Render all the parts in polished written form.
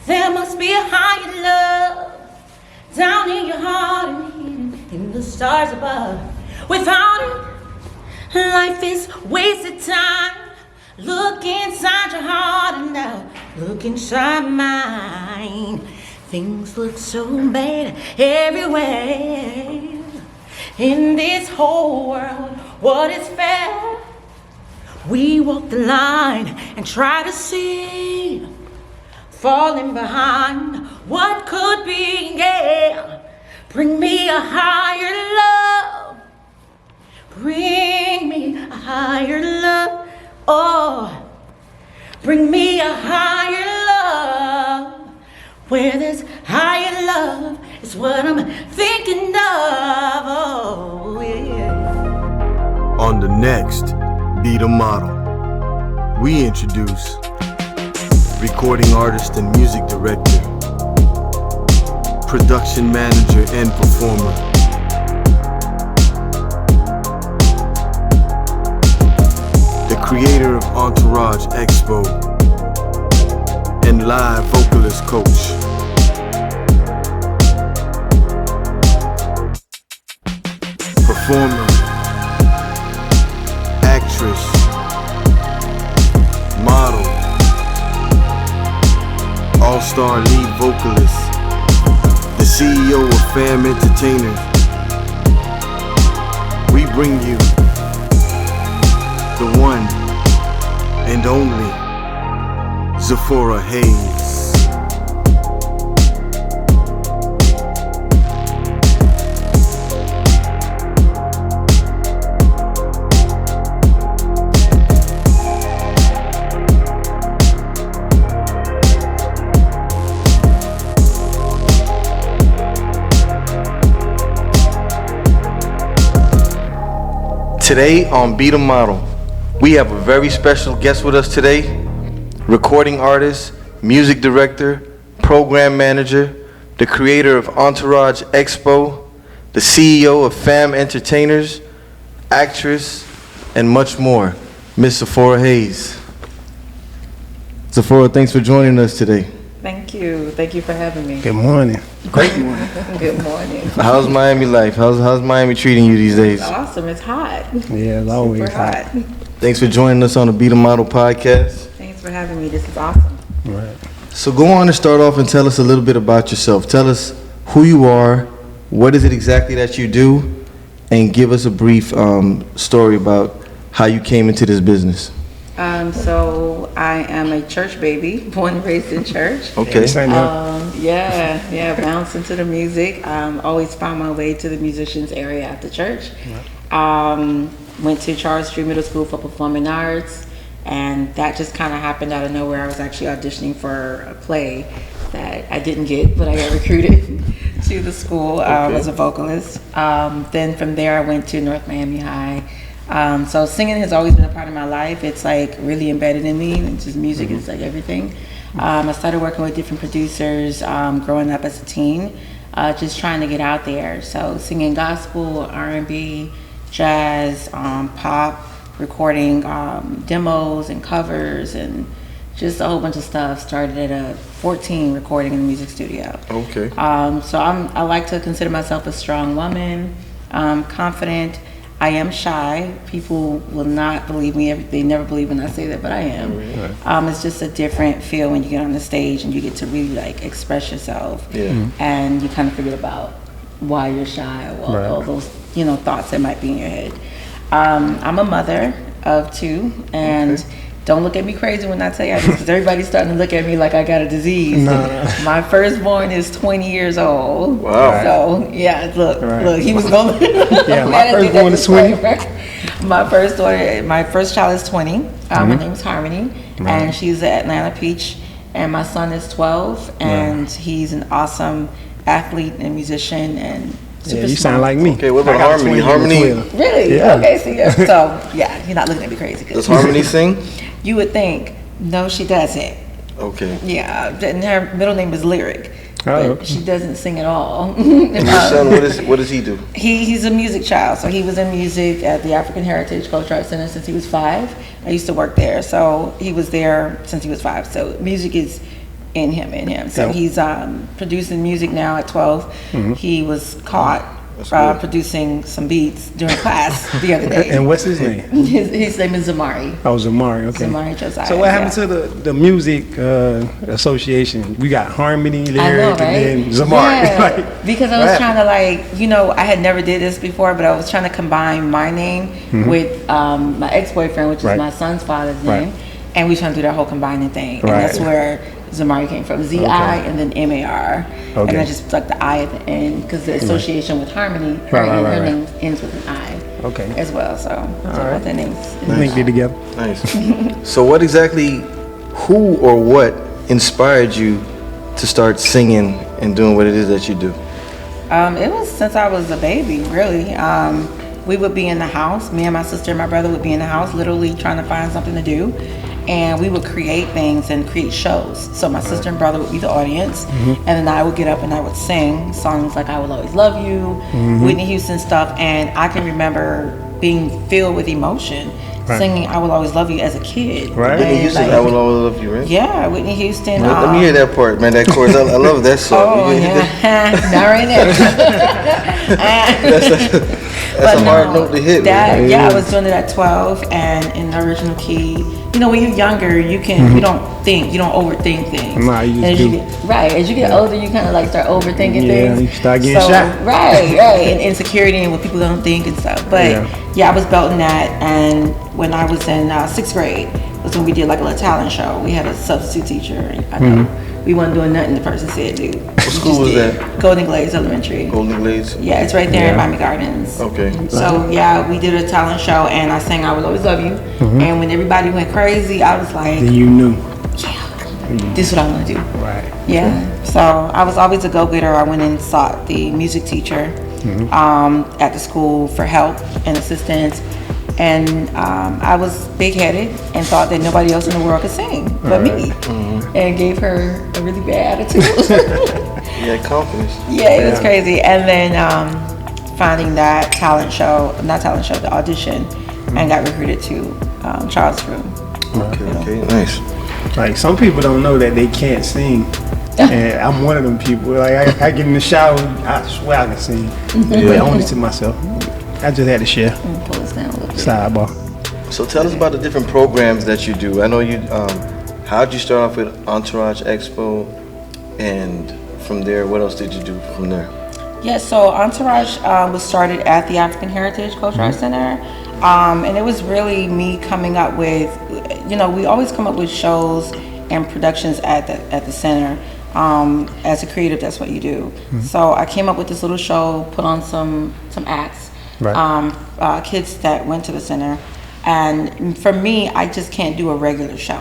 There must be a higher love down in your heart and hidden in the stars above. Without it, life is wasted time. Look inside your heart and now look inside mine. Things look so bad everywhere. In this whole world, what is fair? We walk the line and try to see, falling behind what could be, yeah. Bring me a higher love. Bring me a higher love. Oh, bring me a higher love. Where there's higher love is what I'm thinking of. Oh, yeah. On the next Be the Model, we introduce recording artist and music director, production manager and performer, the creator of Entourage Expo and live vocalist coach, performer, actress, model, all-star lead vocalist, the CEO of Fam Entertainers. We bring you the one and only Zipporah Hayes. Today on Be the Model, we have a very special guest with us today. Recording artist, music director, program manager, the creator of Entourage Expo, the CEO of Fam Entertainers, actress, and much more, Miss Zipporah Hayes. Zipporah, thanks for joining us today. Thank you. Thank you for having me. Good morning. Great morning. Good morning. How's Miami life? How's Miami treating you these days? It's awesome. It's hot. Yeah, it's always Super hot. Thanks for joining us on the Be the Model podcast. Thanks for having me. This is awesome. Right. So go on and start off and tell us a little bit about yourself. Tell us who you are, what is it exactly that you do, and give us a brief story about how you came into this business. So I am a church baby, born and raised in church. Okay. Bounced into the music. Always found my way to the musicians area after church. Went to Charles Street Middle School for Performing Arts, and that just kind of happened out of nowhere. I was actually auditioning for a play that I didn't get, but I got recruited to the school as a vocalist. Then from there I went to North Miami High. So singing has always been a part of my life. It's like really embedded in me. It's just music is like everything. I started working with different producers growing up as a teen, just trying to get out there. So singing gospel, R&B, jazz, pop, recording demos and covers and just a whole bunch of stuff. Started at 14 recording in the music studio. Okay. So I like to consider myself a strong woman, confident. I am shy. People will not believe me. They never believe when I say that, but I am. It's just a different feel when you get on the stage and you get to really like express yourself. Yeah. And you kind of forget about why you're shy or all those thoughts that might be in your head. I'm a mother of 2, and don't look at me crazy when I tell you this, because everybody's starting to look at me like I got a disease. My firstborn is 20 years old. Wow. So yeah, look, he was going. Yeah, my firstborn is 20. My first child is 20. Her name is Harmony, and she's at Atlanta Peach. And my son is 12, and he's an awesome athlete and musician and. Yeah, you sound like me. Okay, what about Harmony? Harmony? Really? Yeah. Okay, so yeah, you're not looking at me crazy. Does Harmony sing? You would think. No, she doesn't. Okay. Yeah, and her middle name is Lyric. But she doesn't sing at all. And your son, what does he do? He's a music child, so he was in music at the African Heritage Cultural Arts Center since he was 5. I used to work there, so he was there since he was 5. So music is in him. So Yeah. he's producing music now at 12. He was caught producing some beats during class the other day. And what's his name? His name is Zamari. Oh, Zamari. Okay. Zamari Josiah. So what happened to the music association? We got Harmony, Lyric, I know, right? and then Zamari. Yeah, Like, because I was trying to I had never did this before, but I was trying to combine my name with my ex-boyfriend, which is Right. my son's father's Right. name, and we was trying to do that whole combining thing, and Right. that's where Zamari came from, Z-I and then M-A-R, and Okay. I just stuck the I at the end because the association with Harmony, her name ends with an I Okay. as well, so both their names. linked it together. Nice. So what exactly, who or what inspired you to start singing and doing what it is that you do? It was since I was a baby, really. We would be in the house, me and my sister and my brother would be in the house, literally trying to find something to do. And we would create things and create shows. So my sister and brother would be the audience, and then I would get up and I would sing songs like I Will Always Love You, Whitney Houston stuff. And I can remember being filled with emotion, singing I Will Always Love You as a kid. Right. Whitney Houston, I Will Always Love You, right? Yeah, Whitney Houston. Let me hear that part, man. That chorus, I love that song. Oh, You hear yeah. Not right now. That's a hard note to hit, man. Yeah, I was doing it at 12 and in the original key. You know, when you're younger, you don't overthink things. Nah, you And just do. as you get older, you kind of like start overthinking Yeah, things. you start getting shot. Right, and insecurity and what people don't think and stuff. But yeah, I was belting that, and when I was in 6th grade, was when we did like a little talent show. We had a substitute teacher, and I know we wasn't doing nothing. The person said, "Dude, what school was that? Golden Glades Elementary. Golden Glades? Yeah, it's right there in Miami Gardens. Okay. So yeah, we did a talent show, and I sang "I Will Always Love You." And when everybody went crazy, I was like, Then you knew. "This is what I want to do." Right. Yeah. So I was always a go-getter. I went and sought the music teacher at the school for help and assistance. And I was big-headed and thought that nobody else in the world could sing but me. And gave her a really bad attitude. Yeah, confidence. Yeah, it was crazy. And then finding that the audition, and got recruited to Charles Room. Okay, nice. Like some people don't know that they can't sing. And I'm one of them people. Like I get in the shower, I swear I can sing. But only to myself. I just had to share. Pull this down a little bit. Sidebar. So tell us about the different programs that you do. I know you, how'd you start off with Entourage Expo? And from there, what else did you do from there? Yeah, so Entourage was started at the African Heritage Cultural Arts Center. And it was really me coming up with, we always come up with shows and productions at the center. As a creative, that's what you do. So I came up with this little show, put on some acts, kids that went to the center. And for me, I just can't do a regular show.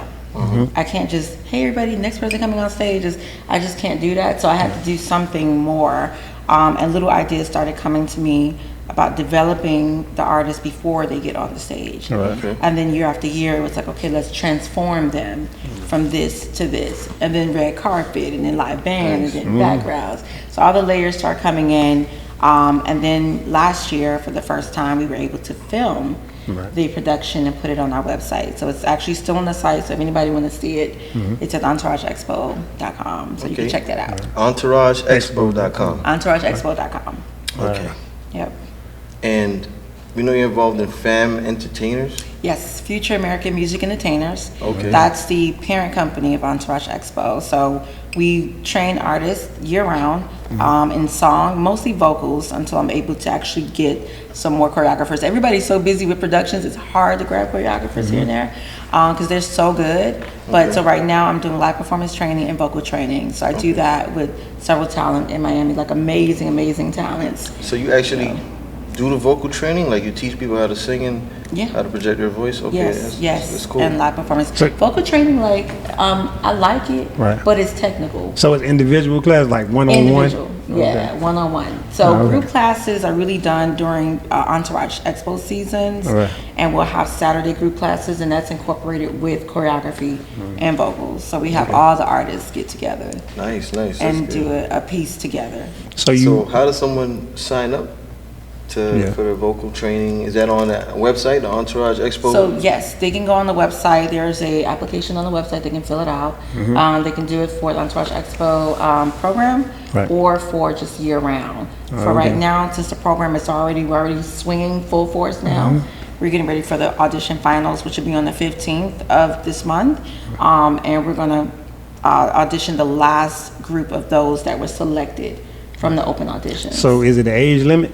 I can't just, hey everybody, next person coming on stage, I just can't do that. So I had to do something more. And little ideas started coming to me about developing the artists before they get on the stage. Okay. And then year after year, it was like, okay, let's transform them from this to this. And then red carpet, and then live band, and then backgrounds. So all the layers start coming in. And then last year, for the first time, we were able to film the production and put it on our website. So it's actually still on the site. So if anybody want to see it, it's at EntourageExpo.com. So you can check that out. EntourageExpo.com. EntourageExpo.com. Okay. Yep. And we know you're involved in FAM Entertainers. Yes, Future American Music Entertainers. Okay. That's the parent company of Entourage Expo. So we train artists year-round in song, mostly vocals, until I'm able to actually get some more choreographers. Everybody's so busy with productions, it's hard to grab choreographers here and there because they're so good. But so right now I'm doing live performance training and vocal training. So I do that with several talent in Miami, like amazing talents. So you actually do the vocal training? Like you teach people how to sing and how to project their voice? Okay, Yes, that's cool. and live performance. So- Vocal training, like, I like it, but it's technical. So it's individual class, like one-on-one? Individual, yeah, one-on-one. So group classes are really done during Entourage Expo seasons, and we'll have Saturday group classes, and that's incorporated with choreography and vocals. So we have all the artists get together Nice. That's and good. do a piece together. So So how does someone sign up for the vocal training? Is that on the website, the Entourage Expo? So yes, they can go on the website. There's a application on the website. They can fill it out. They can do it for the Entourage Expo program, or for just year round. For right now, since the program is we're already swinging full force now. We're getting ready for the audition finals, which will be on the 15th of this month, and we're gonna audition the last group of those that were selected from the open auditions. So is it an age limit?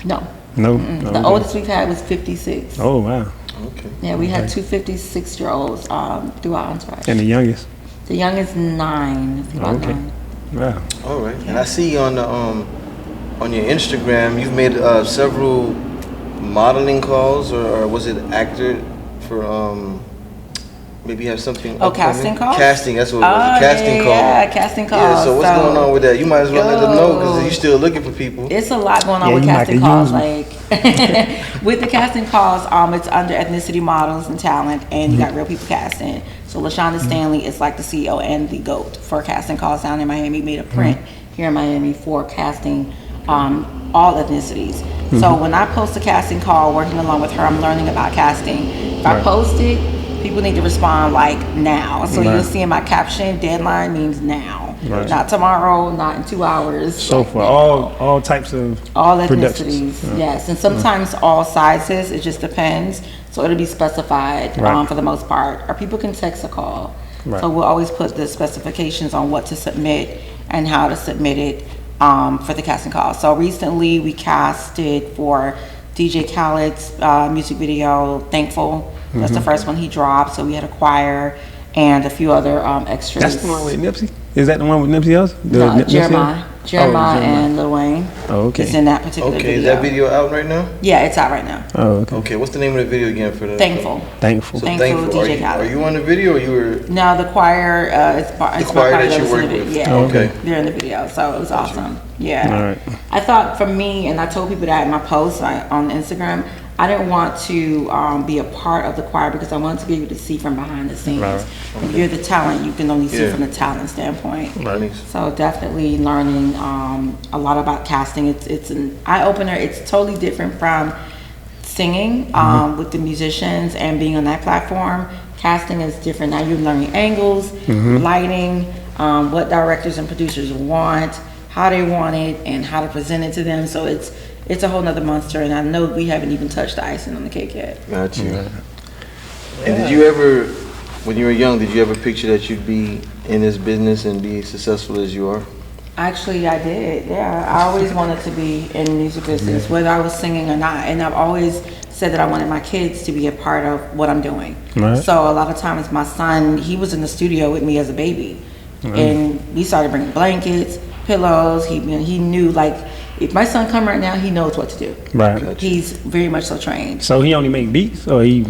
No. No. The oldest we've had was 56. Oh wow. Okay. Yeah, we had two 56-year-olds throughout Entourage. And the youngest? The youngest 9. About 9. Wow. All right. And I see on the on your Instagram you've made several modeling calls, or was it actor for maybe you have something. Casting calls? Casting, that's what it was. Casting call. Yeah, casting calls. Yeah, so what's going on with that? You might as well let them know, because you're still looking for people. It's a lot going on with casting calls. Like with the casting calls, it's under ethnicity, models, and talent, and you got real people casting. So LaShonda Stanley is like the CEO and the GOAT for casting calls down in Miami. Made a print here in Miami for casting all ethnicities. So when I post a casting call working along with her, I'm learning about casting. If I post it, people need to respond like now. So you'll see in my caption, deadline means now. Not tomorrow, not in 2 hours. So like for now. all types of all ethnicities, yes. And sometimes all sizes, it just depends. So it'll be specified for the most part. Or people can text or call. So we'll always put the specifications on what to submit and how to submit it for the casting call. So recently we casted for DJ Khaled's music video, Thankful. That's the first one he dropped. So we had a choir and a few other extras. That's the one with Nipsey? Is that the one with Nipsey Hussle? No, Jeremiah and Lil Wayne. Oh, okay. It's in that particular video. Okay, is that video out right now? Yeah, it's out right now. Oh, okay. Okay, what's the name of the video again for the? Thankful. Thankful. So Thankful, DJ Khaled. Are you on the video, or you were? No, the choir. It's The choir that you work with. Yeah, okay. They're in the video, so it was awesome. Yeah. All right. I thought for me, and I told people that in my post on Instagram, I didn't want to be a part of the choir because I wanted to be able to see from behind the scenes. If you're the talent, you can only see from the talent standpoint. So definitely learning a lot about casting. It's an eye-opener. It's totally different from singing with the musicians and being on that platform. Casting is different. Now you're learning angles, lighting, what directors and producers want, how they want it, and how to present it to them. So it's a whole nother monster, and I know we haven't even touched the icing on the cake yet. Got you. And did you ever, when you were young, did you ever picture that you'd be in this business and be successful as you are? Actually, I did. Yeah, I always wanted to be in the music business, whether I was singing or not. And I've always said that I wanted my kids to be a part of what I'm doing. So a lot of times, my son, he was in the studio with me as a baby, and we started bringing blankets, pillows. He knew, like, if my son come right now, he knows what to do. Right. He's very much so trained. So he only make beats, or he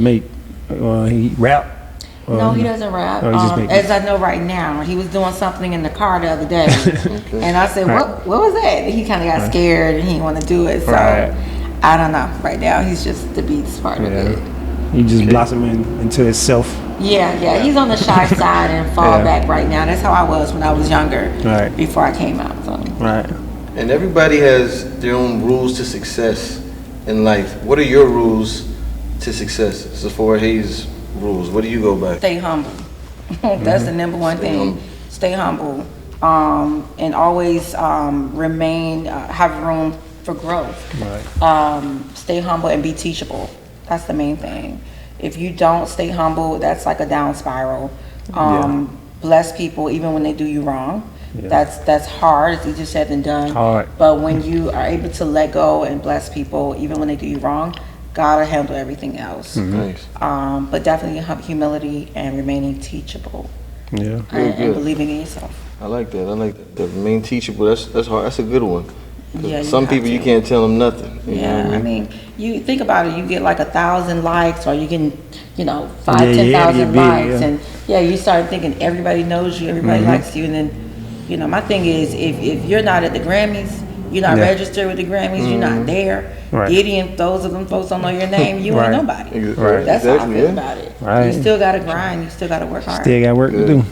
rap? No, he doesn't rap. As I know right now, he was doing something in the car the other day, and I said, "What was that?" And he kind of got scared and he didn't want to do it. So I don't know. Right now, he's just the beats part of it. He just blossoming into himself. Yeah. He's on the shy side and fall back right now. That's how I was when I was younger. Before I came out. So. And everybody has their own rules to success in life. What are your rules to success? Sephora Hayes' rules. What do you go by? Stay humble. That's the number one thing. Stay humble. And always remain, have room for growth. Stay humble and be teachable. That's the main thing. If you don't stay humble, that's like a down spiral. Bless people even when they do you wrong. That's hard. It's easier said than done. But when you are able to let go and bless people even when they do you wrong, God will handle everything else. Nice. But definitely have humility and remaining teachable. Good. And believing in yourself. I like that. The remain teachable. That's hard. That's a good one. Yeah, some people you can't tell them nothing. You know what I mean? You think about it. You get like 1,000 likes, or you can, 10,000 likes, and you start thinking everybody knows you, everybody likes you, and then, my thing is if you're not at the Grammys, you're not registered with the Grammys, you're not there. Gideon, those of them folks don't know your name, you ain't nobody. That's how I feel about it. You still gotta grind. You still gotta work hard. Still got work to do.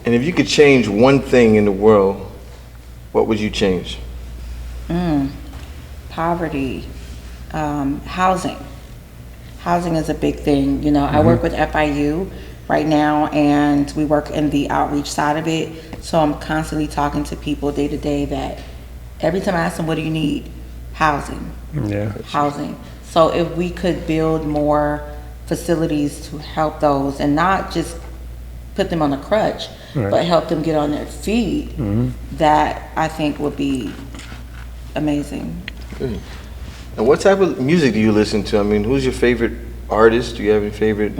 And if you could change one thing in the world, what would you change? poverty, housing. Housing is a big thing. You know, I work with FIU right now, and we work in the outreach side of it. So I'm constantly talking to people day to day that every time I ask them, what do you need? Housing. Yeah. Housing. So if we could build more facilities to help those and not just put them on a crutch, Right. but help them get on their feet, that I think would be amazing. Good. And what type of music do you listen to? I mean, who's your favorite artist? Do you have any favorite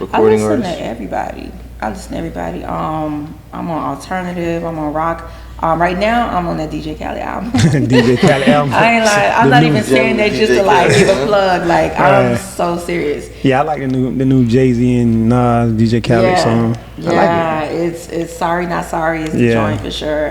recording I listen artists? to everybody. I'm on alternative. I'm on rock. Right now, I'm on that DJ Khaled album. DJ Khaled album. I ain't like. I'm The not new even saying that just DJ to like Khaled, give a huh? plug. Like I'm so serious. Yeah, I like the new Jay-Z and Nas DJ Khaled song. I like it. It's Sorry Not Sorry is the Yeah. joint for sure.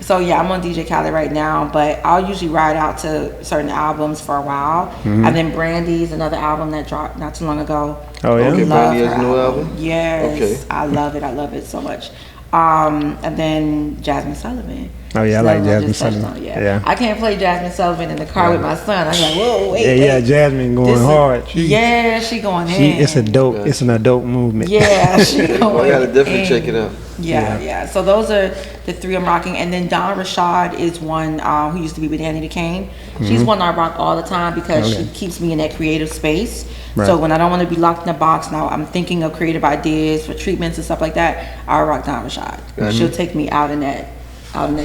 So yeah, I'm on DJ Khaled right now, but I'll usually ride out to certain albums for a while. And then Brandy's another album that dropped not too long ago. Oh, yeah? Okay, Love Brandy has her a new album? Yes, Okay. I love it so much. And then Jasmine Sullivan. Oh, yeah, I She's like another one Jasmine just touched Sullivan. on, Yeah. I can't play Jasmine Sullivan in the car with my son. I'm like, whoa, wait. Yeah, Jasmine going This is- hard. She going in. It's an adult movement. Yeah, she going I gotta definitely in. check it out. Yeah. So those are the three I'm rocking. And then Donna Rashad is one who used to be with Danny DeCane. She's one I rock all the time because she keeps me in that creative space. Right. So when I don't want to be locked in a box, now I'm thinking of creative ideas for treatments and stuff like that, I rock Donna Rashad. She'll take me out in that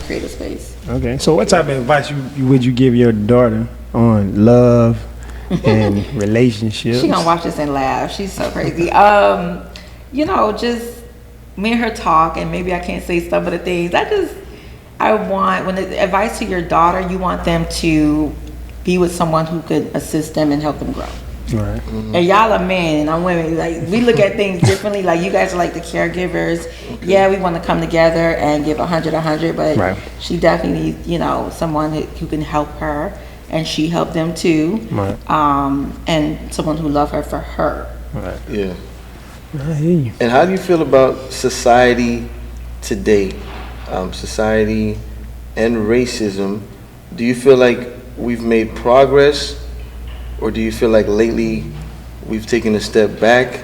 creative space. Okay. So what type of advice would you give your daughter on love and relationships? She gonna watch this and laugh. She's so crazy. Just me and her talk, and maybe I can't say some of the things. I want, when the advice to your daughter, you want them to be with someone who could assist them and help them grow. Right. And y'all are men and I'm women. Like, we look at things differently. Like, you guys are like the caregivers. Yeah, we want to come together and give 100, but Right. she definitely needs, someone who can help her, and she helped them too. Right. And someone who love her for her. Right. Yeah. I hear you. And how do you feel about society today? Society and racism. Do you feel like we've made progress, or do you feel like lately we've taken a step back?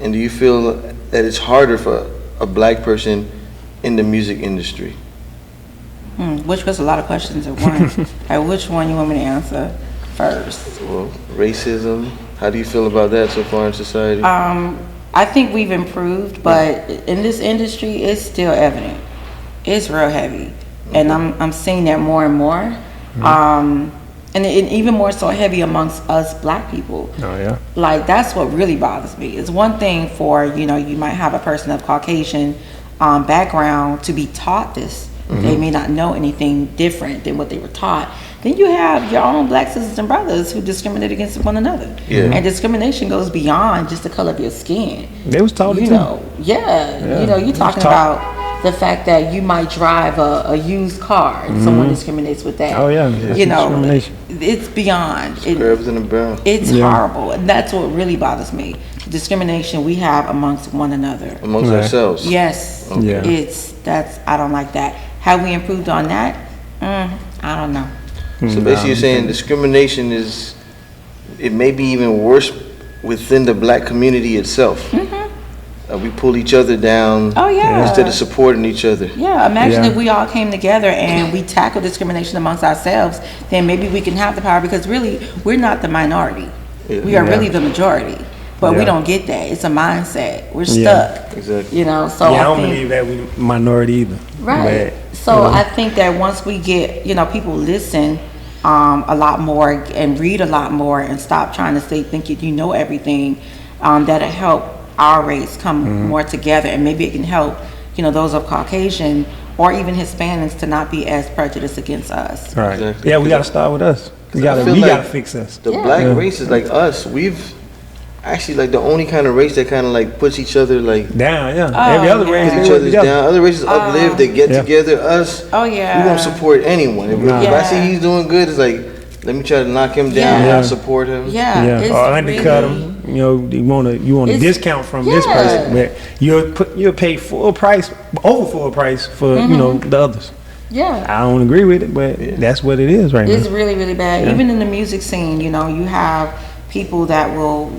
And do you feel that it's harder for a black person in the music industry? Which was a lot of questions at one. Like, which one you want me to answer first? Well, racism. How do you feel about that so far in society? I think we've improved, but in this industry, it's still evident. It's real heavy, and I'm seeing that more and more, and even more so heavy amongst us black people. Oh yeah. Like, that's what really bothers me. It's one thing for you might have a person of Caucasian background to be taught this. They may not know anything different than what they were taught. Then you have your own black sisters and brothers who discriminate against one another. Yeah. And discrimination goes beyond just the color of your skin. They was taught it You too. know, you're talking about the fact that you might drive a used car and someone discriminates with that. Oh yeah. That's discrimination. It's beyond. Curves in the barrel. It's horrible, and that's what really bothers me. Discrimination we have amongst one another. Amongst Right. ourselves. Yes, Yeah. I don't like that. Have we improved on that? I don't know. So basically you're saying discrimination it may be even worse within the black community itself. We pull each other down Oh yeah. instead of supporting each other. Yeah, imagine Yeah. if we all came together and we tackled discrimination amongst ourselves, then maybe we can have the power, because really, we're not the minority. Yeah. We are Yeah. really the majority. But we Yeah. don't get that. It's a mindset. We're stuck. Yeah. Exactly. So I don't think, believe that we minority either. Right. But, So I think that once we get, people listen a lot more and read a lot more and stop trying to think you know everything, that'll help our race come more together, and maybe it can help, those of Caucasian or even Hispanics to not be as prejudiced against us. Right. Exactly. Yeah, we gotta start with us. We I feel gotta like fix us. The Yeah. black Yeah. race is like us. We've actually like the only kind of race that kind of like puts each other like Down, yeah. Oh, Every other yeah. race, put they each work other together. down. Other races uplift, they get Yeah. together. Us, Oh, yeah. we won't support anyone. If I see he's doing good, it's like, let me try to knock him down, Yeah. not support him. Yeah. Yeah, It's or undercut really- them. You want a It's- discount from this Yeah. person, but you'll pay full price, over full price for the others. Yeah. I don't agree with it, but that's what it is right It's now. really, really bad. Yeah. Even in the music scene, you know, you have people that will,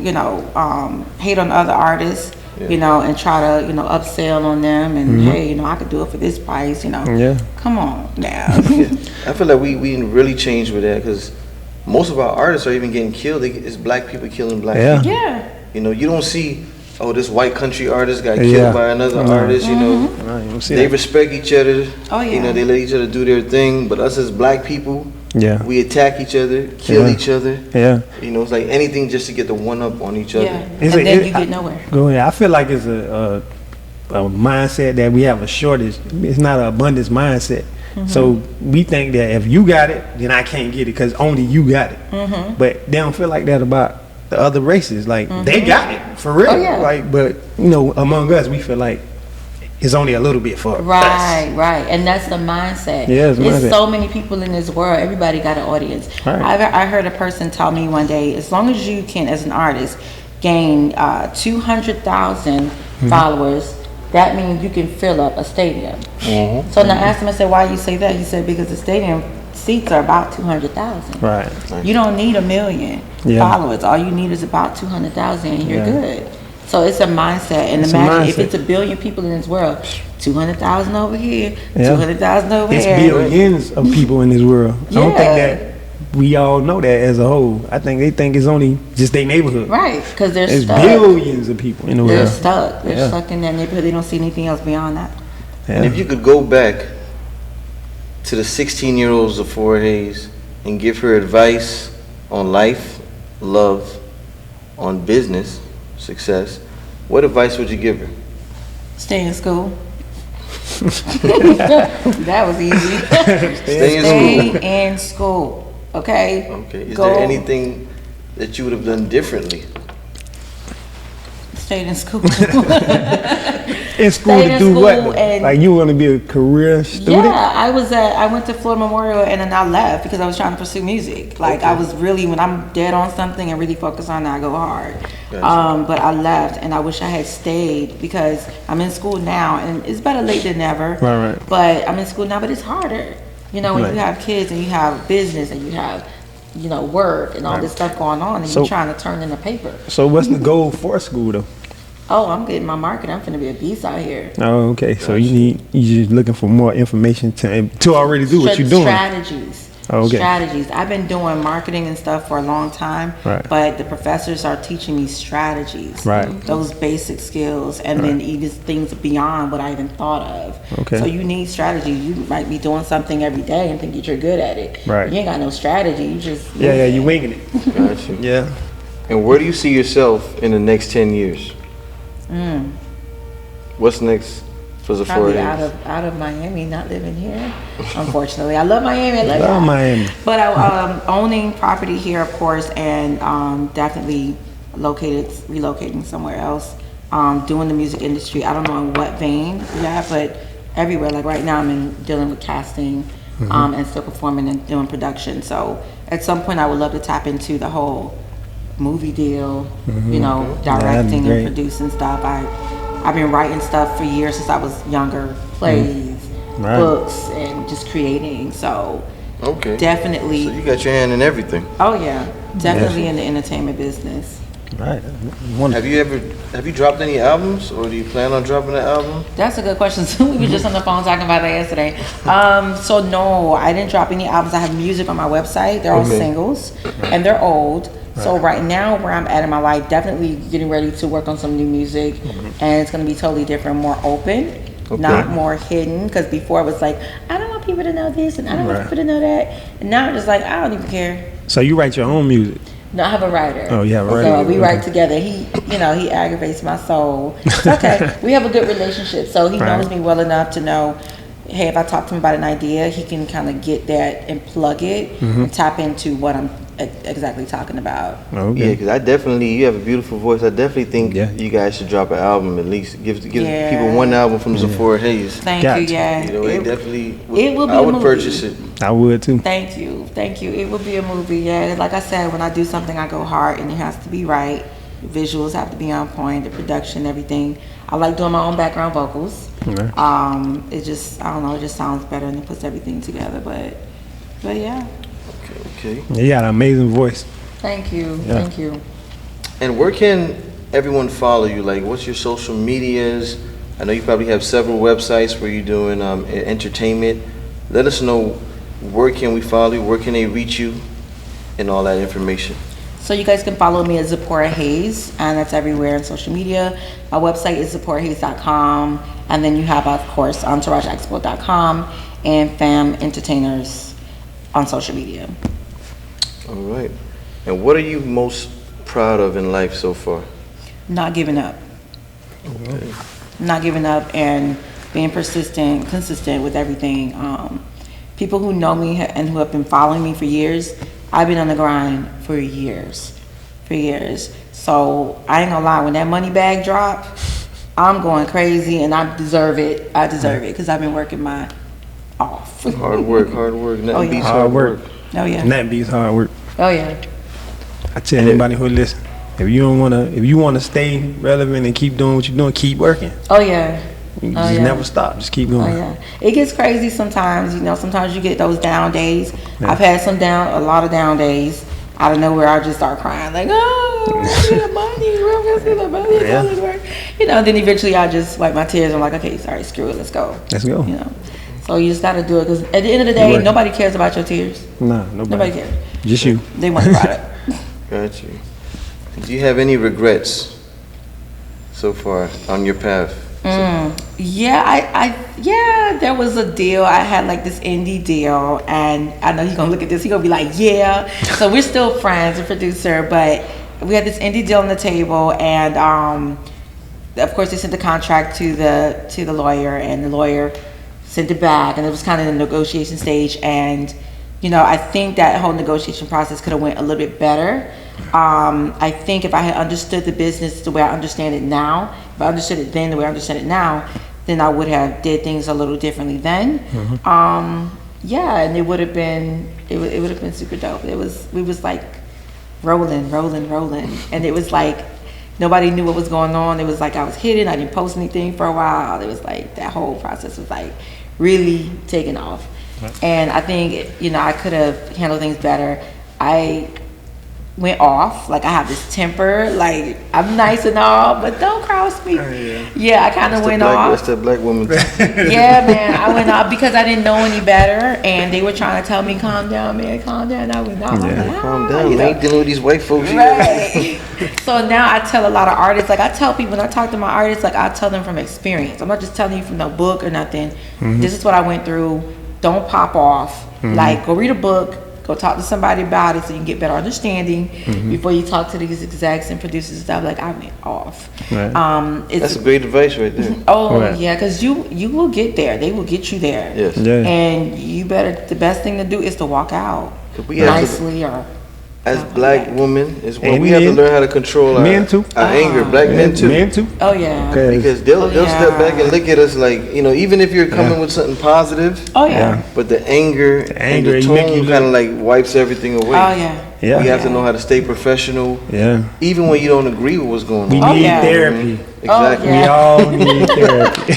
hate on other artists, and try to, upsell on them and, hey, I could do it for this price, Yeah. Come on now. I feel like we really changed with that because most of our artists are even getting killed. It's black people killing black Yeah. people. Yeah. You don't see, this white country artist got killed by another artist, No, you don't see They that. respect each other. Oh, yeah. They let each other do their thing. But us as black people, Yeah. we attack each other, kill Yeah. each other. Yeah. It's like anything just to get the one up on each other. Yeah. It's And a- then it- you get nowhere. Go ahead. I feel like it's a mindset that we have a shortage. It's not an abundance mindset. So we think that if you got it, then I can't get it because only you got it. But they don't feel like that about the other races. Like they got it for real. Oh, yeah. Like, but among us, we feel like it's only a little bit for us. Right. And that's the mindset. Yeah, it's There's mindset. so many people in this world. Everybody got an audience. Right. I heard a person tell me one day, as long as you can, as an artist, gain 200,000 followers, that means you can fill up a stadium. So then I asked him, I said, why you say that? He said, because the stadium seats are about 200,000. Right. You don't need 1 million Yeah. followers. All you need is about 200,000 and you're Yeah. good. So it's a mindset. And It's a imagine if mindset. it's 1 billion people in this world, 200,000 over here, Yeah. 200,000 over It's here. billions of people in this world. I don't think Yeah. that we all know that as a whole. I think they think it's only just their neighborhood. Right, because they're There's stuck. billions of people in the They're world. stuck. They're Yeah. stuck in that neighborhood. They don't see anything else beyond that. And if you could go back to the 16-year-old Zipporah Hayes and give her advice on life, love, on business, success, what advice would you give her? Stay in school. That was easy. Stay in school. Stay in school. Okay? Okay. Is Go- there anything that you would have done differently? Stayed in school. In school Stayed to in do what? school and- Like you want to be a career student? Yeah, I went to Florida Memorial and then I left because I was trying to pursue music. Like I was really, when I'm dead on something and really focus on it, I go hard. Gotcha. But I left and I wish I had stayed because I'm in school now and it's better late than never. Right. But I'm in school now, but it's harder. When Right. you have kids and you have business and you have, work and all this stuff going on and So- you're trying to turn in a paper. So what's the goal for school though? Oh, I'm getting my marketing. I'm finna be a beast out here. Oh, okay. So you just looking for more information to already do what you're doing. Strategies. Oh, okay. Strategies. I've been doing marketing and stuff for a long time, Right. but the professors are teaching me strategies. Right. Those basic skills, and then even things beyond what I even thought of. Okay. So you need strategy. You might be doing something every day and think that you're good at it. Right. You ain't got no strategy. You just Yeah, you winging it. Gotcha. Yeah. And where do you see yourself in the next 10 years? What's next for Zipporah Probably Hayes? out of Miami, not living here. Unfortunately, I love Miami. I love Love y'all. Miami. But owning property here, of course, and definitely relocating somewhere else. Doing the music industry. I don't know in what vein yet, but everywhere. Like right now, I'm dealing with casting and still performing and doing production. So at some point, I would love to tap into the whole movie deal. Directing great. and producing stuff. I've been writing stuff for years since I was younger, plays, Right. books, and just creating. So Okay. definitely, So you got your hand in everything. oh yeah, definitely in the entertainment business. Right. Wonderful. Have you dropped any albums, or do you plan on dropping an album? That's a good question. So we were just on the phone talking about that yesterday. So no, I didn't drop any albums. I have music on my website. They're all Okay. singles, and they're old. So right now, where I'm at in my life, definitely getting ready to work on some new music, and it's gonna be totally different, more open, not more hidden. Because before it was like, I don't want people to know this, and I don't want Right. people to know that, and now I'm just like, I don't even care. So you write your own music? No, I have a writer. Oh, you have a So writer. we write together. He aggravates my soul. It's okay. We have a good relationship. So he Right. knows me well enough to know, hey, if I talk to him about an idea, he can kind of get that and plug it and tap into what I'm exactly talking about. Okay. Yeah, because you have a beautiful voice. I definitely think Yeah. you guys should drop an album at least. Give Yeah. people one album from Zipporah Hayes. Thank Gotcha. you. Yeah. It definitely. it will be I a would movie. purchase it. I would too. Thank you. It will be a movie. Yeah. Like I said, when I do something, I go hard, and it has to be right. The visuals have to be on point. The production, everything. I like doing my own background vocals. Okay. It just, I don't know, it just sounds better and it puts everything together. But yeah. Okay. Yeah, you got an amazing voice. Thank you. Yeah. Thank you. And where can everyone follow you? Like, what's your social medias? I know you probably have several websites where you're doing entertainment. Let us know, where can we follow you? Where can they reach you? And all that information. So you guys can follow me at Zipporah Hayes, and that's everywhere on social media. My website is zipporahhayes.com, and then you have, of course, EntourageExpo.com and Fam Entertainers on social media. All right. And what are you most proud of in life so far? Not giving up. Okay. Not giving up and being persistent, consistent with everything. People who know me and who have been following me for years, I've been on the grind for years. So I ain't gonna lie, when that money bag drop, I'm going crazy, and I deserve it. I deserve it because I've been working my off. Hard work. Nothing beats hard work. Oh yeah. Nothing beats hard work. Oh yeah. I tell anybody who listen, if you wanna stay relevant and keep doing what you're doing, keep working. Oh yeah. You Oh, just yeah. never stop. Just keep going. Oh yeah. It gets crazy sometimes. You know, sometimes you get those down days. Yeah. I've had a lot of down days. Out of nowhere, I just start crying like, oh, I need the money. We're gonna see the money. Yeah. You know. Then eventually, I just wipe my tears. I'm like, okay, sorry, screw it, let's go. Let's go. You know. So you just gotta do it because at the end of the day, Right. nobody cares about your tears. Nah, Nobody cares. Just you. They want the product. Got you. Do you have any regrets so far on your path? Yeah, there was a deal. I had like this indie deal, and I know he's gonna look at this. He's gonna be like, yeah. So we're still friends, a producer, but we had this indie deal on the table, and of course they sent the contract to the lawyer, and the lawyer sent it back, and it was kind of the negotiation stage. And you know, I think that whole negotiation process could have went a little bit better. I think if I had understood the business the way I understand it now, if I understood it then the way I understand it now, then I would have did things a little differently then. Yeah, and it would have been super dope. We was like rolling, and it was like nobody knew what was going on. It was like I was hidden. I didn't post anything for a while. It was like that whole process was like really taking off. And I think, you know, I could have handled things better. I went off. Like, I have this temper. Like, I'm nice and all, but don't cross me. Yeah, I kind of went off. That's that black woman. Yeah, man, I went off because I didn't know any better, and they were trying to tell me, calm down, man, calm down. I went off. Yeah. Like, Calm down. you You know. ain't dealing with these white folks. Right. So now I tell a lot of artists, like I tell people when I talk to my artists, like I tell them from experience. I'm not just telling you from no book or nothing. This is what I went through. Don't pop off. Like, go read a book. Go talk to somebody about it so you can get better understanding before you talk to these execs and producers and stuff. Like, I went off. Right. That's a great advice right there. Oh, Right. yeah, because you will get there. They will get you there. Yes. Yeah. And you better, the best thing to do is to walk out We have to, nicely or as black women as well, And we have to men. learn how to control Men too. our anger. Black men too. Men too. oh yeah. Because they'll step yeah. back and look at us like, you know, even if you're coming with something positive, Oh yeah. but the anger, anger, and the you make you tone look- kind of like wipes everything away. Oh yeah. Yeah. We have to know how to stay professional, Yeah. even when you don't agree with what's going We on. need yeah. therapy. Exactly. Oh, yeah. We all need therapy.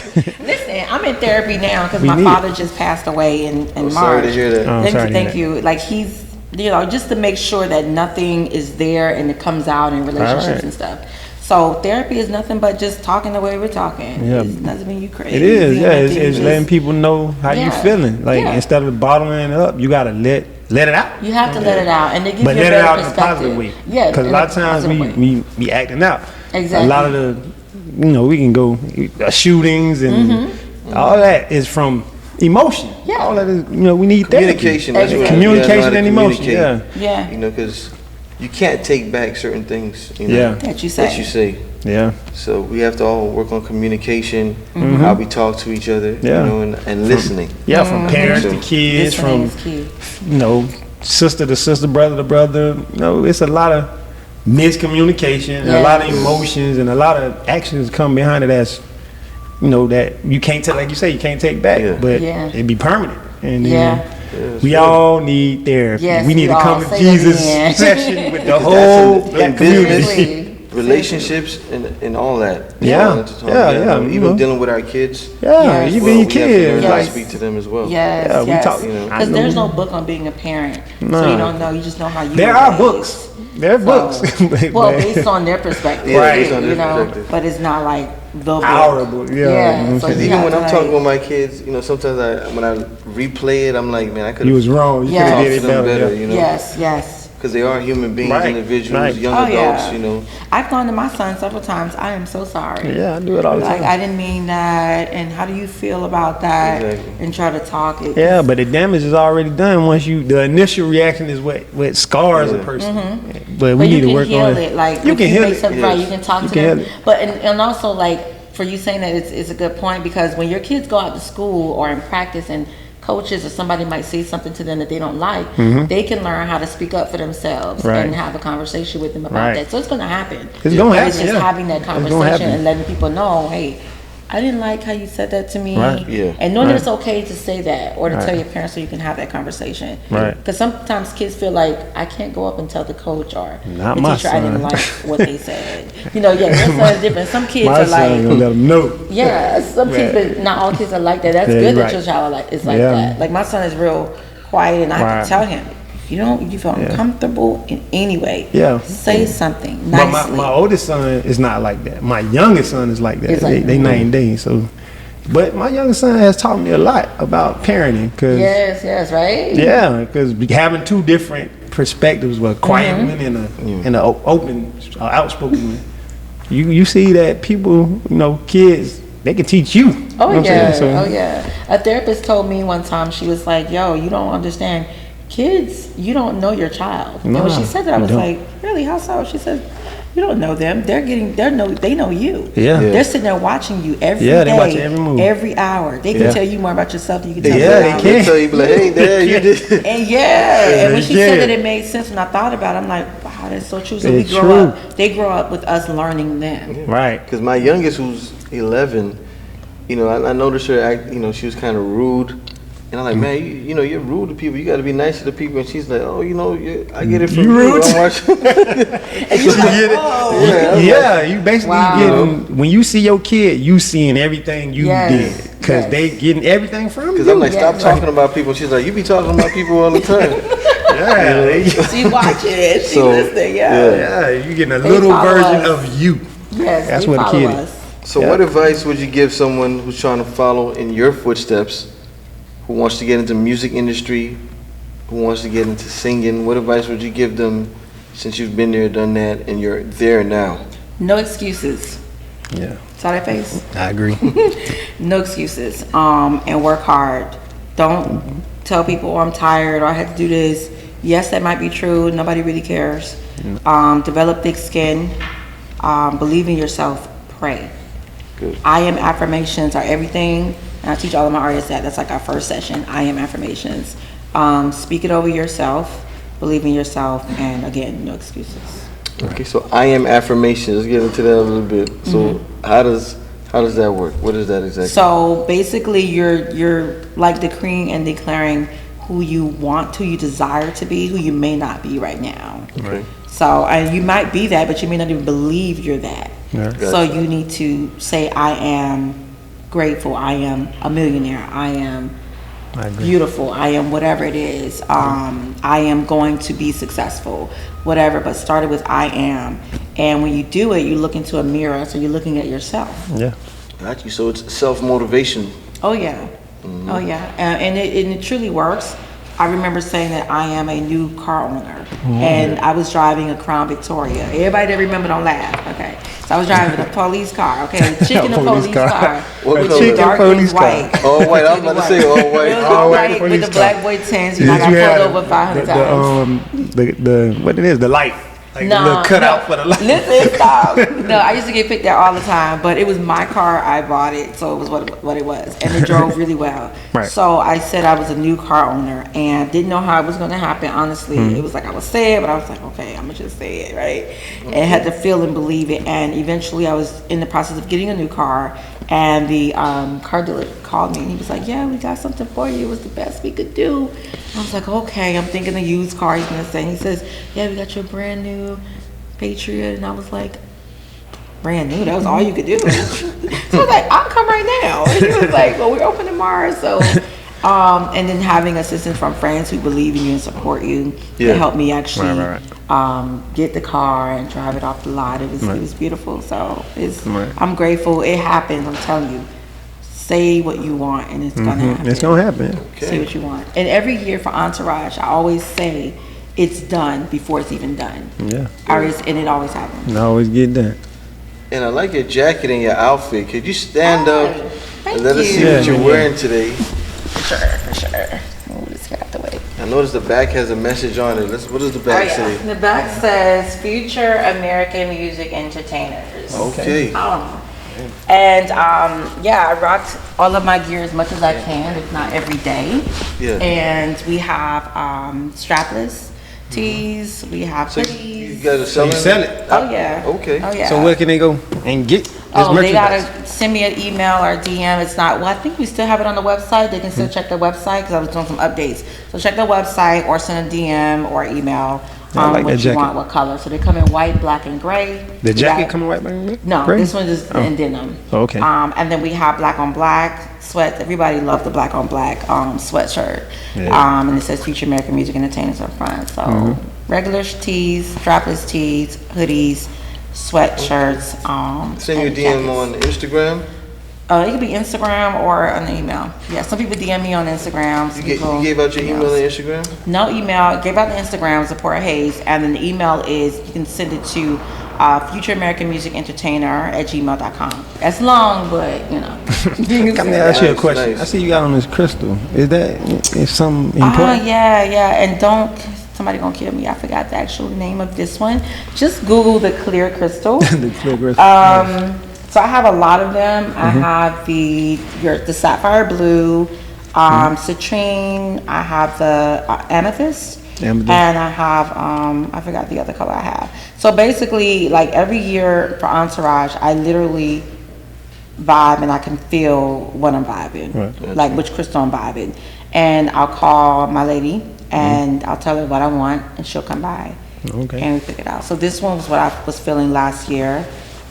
Listen, I'm in therapy now because We my need father just passed away in March. Sorry to hear that. Oh, Thank sorry you, to thank hear you. Like he's, you know, just to make sure that nothing is there and it comes out in relationships Right. and stuff. So therapy is nothing but just talking the way we're talking. Yeah. It doesn't mean you crazy. It is, yeah. Nothing, It's just- letting people know how you Yeah. feeling. Like Yeah. instead of bottling it up, you gotta let it out. You have to let it out, and it gives But you a let it better out in a perspective. positive way. Yeah, Because a in lot of times positive way. we be acting out. Exactly. A lot of the, you know, we can go shootings and all that is from emotion. Yeah. All that is, you know, we need Communication. therapy. That's what Communication and emotion. Yeah. Yeah. You know, because you can't take back certain things. You know, Yeah. That you say. That you say. Yeah. So we have to all work on communication, how we talk to each other, Yeah. you know, and listening. Yeah. From parents to So- kids, Listening from is key. you know, sister to sister, brother to brother. You know, it's a lot of miscommunication and a lot of emotions and a lot of actions come behind it as, you know, that you can't take, like you say, you can't take back, Yeah. but Yeah. it be permanent. And then Yeah. we all need therapy. Yes, we need we to come all. to Say that Jesus again. session with the That's whole in black business. community. Seriously. relationships and all that. Yeah. Even dealing with our kids. Yeah, Yes. you be your we have to learn kid. how to Yes. speak to them as well. Yes, Yeah, we yes. talk- Because there's no book on being a parent, so Nah. you don't know. You just know how you. There were are raised. books. There are books. Well, based on their perspective, Yeah, based on their you know, perspective. but it's not like the book. Our book, yeah. Yeah, so Because you even have when to, I'm like- talking with my kids, sometimes when I replay it, I'm like, man, I could You have was wrong. You Yeah. could have talked did to it them better. better, yeah. Yes, yes. because they are human beings, Right, individuals, right. young Oh, adults, yeah. I've gone to my son several times. I am so sorry. Yeah, I do it all the Like, time. I didn't mean that, and how do you feel about that? Exactly. And try to talk it. Yeah, but the damage is already done once the initial reaction is what scars a person. But we But need you to can work heal on it. Like you if can heal make it. something right, you can talk You to can them. heal it. But and also like for you saying that it's a good point, because when your kids go out to school or in practice and coaches or somebody might say something to them that they don't like, they can learn how to speak up for themselves Right. and have a conversation with them about Right. that. So it's going to happen. It's gonna But happen, It's just yeah. having that It's gonna conversation happen. and letting people know, hey, I didn't like how you said that to me. Right. Yeah. And knowing that Right. it's okay to say that or to Right. tell your parents so you can have that conversation. Right. Because sometimes kids feel like, I can't go up and tell the coach or Not the my teacher I didn't son. like what they said. Your son is different. Some kids My are son like, gonna let them know. yeah, some kids, Right. but not all kids are like that. That's Yeah, good you're that right. your child is like Yeah. that. Like my son is real quiet, and I Right. can tell him, if you feel uncomfortable in any way, Yeah. say something But nicely. my oldest son is not like that. My youngest son is like that. It's like- They night and day. So, but my youngest son has taught me a lot about parenting. Cause yes, right? yeah, because having two different perspectives, a quiet Mm-hmm. one and a open, outspoken one. You see that people, kids, they can teach you. Oh You know what I'm yeah, saying? So, oh yeah. A therapist told me one time, she was like, "Yo, you don't understand. Kids, you don't know your child." And when Nah, she said that, I you was don't. like, "Really? How so?" She said, "You don't know them. They know you. Yeah. Yeah. They're sitting there watching you every Yeah, day, they watch every move. every hour. They can Yeah. tell you more about yourself than you can tell Yeah, them they about can. They'll tell you, be like, hey, Dad, you did. And and when she Yeah. said that, it made sense when I thought about it. I'm like, wow, that's so true. So It's we true. grow up. They grow up with us learning them. Right. Because my youngest, who's 11, I noticed her act, she was kind of rude. And I'm like, man, you're rude to people. You got to be nice to the people. And she's like, oh, I get it from You you. rude? I'm watching. And you're like, oh. Yeah, I'm Yeah, you basically Wow. getting, when you see your kid, you seeing everything you Yes, did. Because yes. they getting everything from Because you. I'm like, stop Yeah. talking about people. She's like, you be talking about people all the time. Yeah, they- She watching, she So, listening, yeah, you getting a They little follow version us. of you. Yes, That's they what a follow kid is. us. So Yeah. what advice would you give someone who's trying to follow in your footsteps, who wants to get into music industry, who wants to get into singing? What advice would you give them since you've been there, done that, and you're there now? No excuses. Yeah, Saw that face? I agree. No excuses. And work hard. Don't tell people, oh, I'm tired or I had to do this. Yes, that might be true. Nobody really cares. Develop thick skin. Believe in yourself. Pray. Good. I am affirmations are everything. And I teach all of my artists that. That's like our first session. I am affirmations. Speak it over yourself. Believe in yourself. And again, no excuses. Okay, so I am affirmation. Let's get into that a little bit. So how does that work? What is that exactly? So basically, you're like decreeing and declaring who you want, who you desire to be, who you may not be right now. Okay. So and you might be that, but you may not even believe you're that. Yeah. So you need to say, I am grateful. I am a millionaire. I am I agree. beautiful. I am whatever it is. I am going to be successful, whatever. But started with I am. And when you do it, you look into a mirror. So you're looking at yourself. Yeah. Got you. So it's self-motivation. Oh yeah, oh yeah, and it truly works. I remember saying that I am a new car owner, and I was driving a Crown Victoria. Everybody that remember don't laugh, okay? So I was driving a police car, okay? Chicken and Police police car. car, What which color? is Chicken dark police and white. All white. I was about to say all It white. was All all white white police with the car. black boy tents. Did I you got have pulled over 500 times. the what it is, the light. Like the little cutout for the light. Listen, stop. No, I used to get picked out all the time, but it was my car. I bought it, so it was what it was, and it drove really well. Right. So I said I was a new car owner, and didn't know how it was going to happen. Honestly, it was like I would say it, but I was like, okay, I'm gonna just say it, right? And had to feel and believe it. And eventually, I was in the process of getting a new car, and the car dealer called me, and he was like, "Yeah, we got something for you. It was the best we could do." I was like, okay, I'm thinking a used car he's gonna say. And he says, "Yeah, we got your brand new Patriot," and I was like, brand new. That was all you could do. So I was like, I'll come right now. And he was like, well, we're open tomorrow. So, and then having assistance from friends who believe in you and support you to help me actually get the car and drive it off the lot. It was beautiful. So I'm grateful. It happened. I'm telling you. Say what you want and it's gonna happen. It's gonna happen. Okay. Say what you want. And every year for Entourage, I always say it's done before it's even done. Yeah. And it always happens. And I always get done. And I like your jacket and your outfit. Could you stand up and let us see you. what you're wearing today? For sure. Move this guy out the way. I noticed the back has a message on it. What does the back say? The back says Future American Music Entertainers. Okay. And I rocked all of my gear as much as I can, if not every day. Yeah. And we have strapless tees. We have hoodies. You guys are selling? You sell it? Oh yeah. Okay. Oh yeah. So where can they go and get this they merchandise? gotta send me an email or DM. It's not. Well, I think we still have it on the website. They can still check the website because I was doing some updates. So check the website or send a DM or email. I like what that you jacket. want, what color. So they come in white, black, and gray. The jacket coming white, black, and gray? No, Gray? this one is in denim. Oh, okay. And then we have black on black sweats. Everybody loves the black on black sweatshirt. Yeah. And it says Future American Music Entertainers on front. So regular tees, strapless tees, hoodies, sweatshirts. Send you a and DM jackets. on Instagram. It could be Instagram or an email. Yeah, some people DM me on Instagram. You gave out your email and Instagram? No email. Gave out the Instagram, Zipporah Hayes, and then the email is you can send it to Future American Music Entertainer @gmail.com. That's long, but you know. Let me ask you a question. Nice. I see you got on this crystal. Is something important? Yeah. And don't. Somebody gonna kill me. I forgot the actual name of this one. Just Google the clear crystal. The clear crystal. So I have a lot of them. I have the sapphire blue, citrine. I have the amethyst, and I have I forgot the other color I have. So basically, like every year for Entourage, I literally vibe and I can feel what I'm vibing, like which crystal I'm vibing, and I'll call my lady and I'll tell her what I want, and she'll come by, and we pick it out. So this one was what I was feeling last year.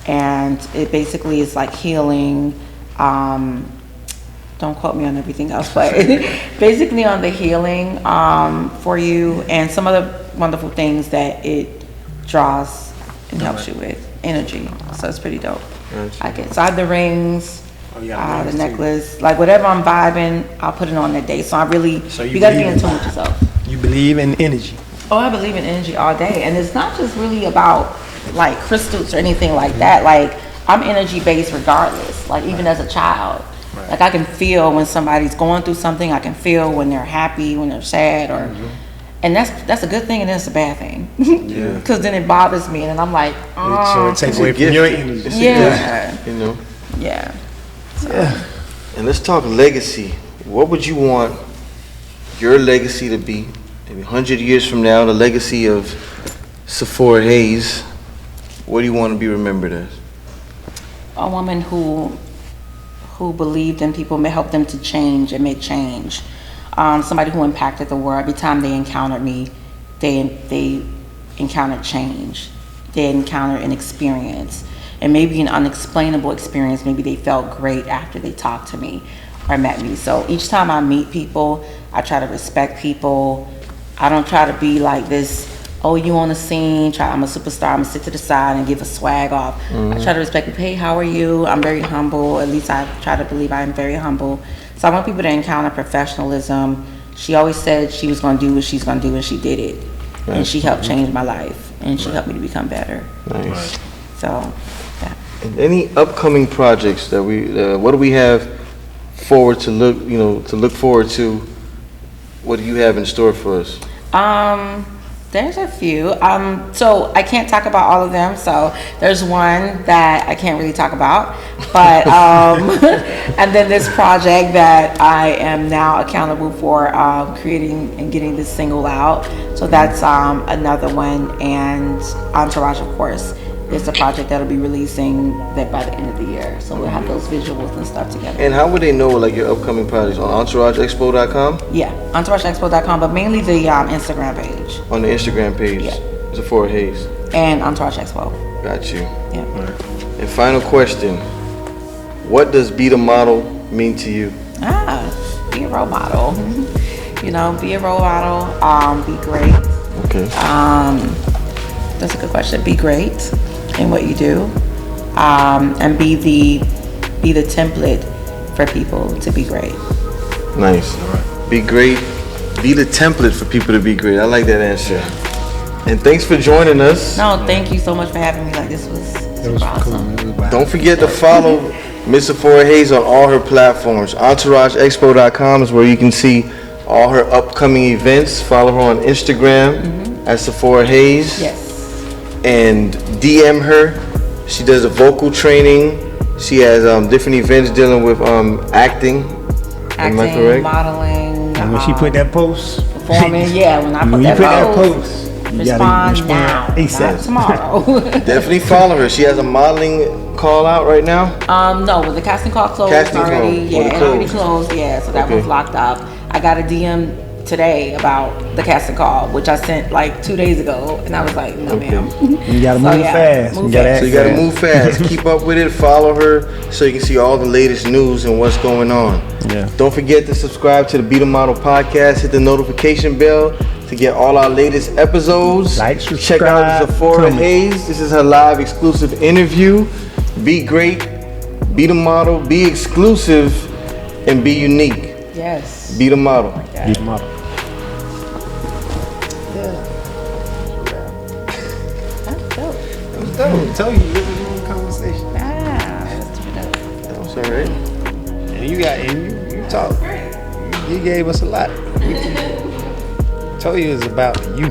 And it basically is like healing. Don't quote me on everything else, but basically on the healing for you and some of the wonderful things that it draws and helps you with energy. So it's pretty dope. I get so I have the rings, the necklace, like whatever I'm vibing, I'll put it on that day. So I really, you gotta be in tune with yourself. You believe in energy. Oh, I believe in energy all day, and it's not just really about like crystals or anything like that. Like I'm energy based regardless. Like even as a child, like I can feel when somebody's going through something. I can feel when they're happy, when they're sad, or and that's a good thing and that's a bad thing. Because then it bothers me, and I'm like, So it takes away from your energy. You know. Yeah. And let's talk legacy. What would you want your legacy to be? Maybe 100 years from now, the legacy of Zipporah Hayes. What do you want to be remembered as? A woman who believed in people, helped them to change and make change. Somebody who impacted the world. Every time they encountered me, they encountered change. They encountered an experience, and maybe an unexplainable experience. Maybe they felt great after they talked to me or met me. So each time I meet people, I try to respect people. I don't try to be like this, oh, you on the scene, I'm a superstar, I'm gonna sit to the side and give a swag off. I try to respect people. Hey, how are you? I'm very humble. At least I try to believe I am very humble. So I want people to encounter professionalism. She always said she was gonna do what she's gonna do, and she did it. And she helped change my life, and she helped me to become better. Nice. So, yeah. And any upcoming projects that what do we have forward to look forward to? What do you have in store for us? There's a few. So I can't talk about all of them. So there's one that I can't really talk about, but and then this project that I am now accountable for creating and getting this single out. So that's another one, and Entourage, of course, is a project that'll be releasing that by the end of the year. So we'll have those visuals and stuff together. And how would they know like your upcoming projects on EntourageExpo.com? Yeah, EntourageExpo.com, but mainly the Instagram page. On the Instagram page. Yeah. Zipporah Hayes. and Entourage Expo. Got you. Yeah. And final question. What does be the model mean to you? Be a role model. You know, be a role model. Be great. Okay. That's a good question. Be great in what you do, and be the template for people to be great. Nice. All right. Be great. Be the template for people to be great. I like that answer. And thanks for joining us. No, thank you so much for having me. Like, this was super awesome. Don't forget to follow Miss Zipporah Hayes on all her platforms. EntourageExpo.com is where you can see all her upcoming events. Follow her on Instagram at Zipporah Hayes. Yes. And DM her. She does a vocal training. She has different events dealing with acting. Am I correct? Modeling. And when she put that post, Performing. Yeah, when I put when you that put that post. post, you Respond gotta now, respond ASAP. not tomorrow. Definitely follow her. She has a modeling call out right now. No, but the casting call closed Casting call. already. Oh, Yeah, it it already closed. closed. Yeah, so that Okay. one's locked up. I got a DM today about the casting call, which I sent like 2 days ago, and I was like, no, ma'am. You gotta So, move yeah, fast. move You gotta fast. So you gotta move fast. Keep up with it. Follow her so you can see all the latest news and what's going on. Yeah. Don't forget to subscribe to the Be the Model podcast. Hit the notification bell to get all our latest episodes. Like, Check out subscribe, Zipporah comment. Hayes. This is her live exclusive interview. Be great. Be the model. Be exclusive. And be unique. Yes. Be the model. Be the model. That's dope. I told you, this was a conversation. That's too dope. That's all right. And you talk. You gave us a lot. Told you it's about you.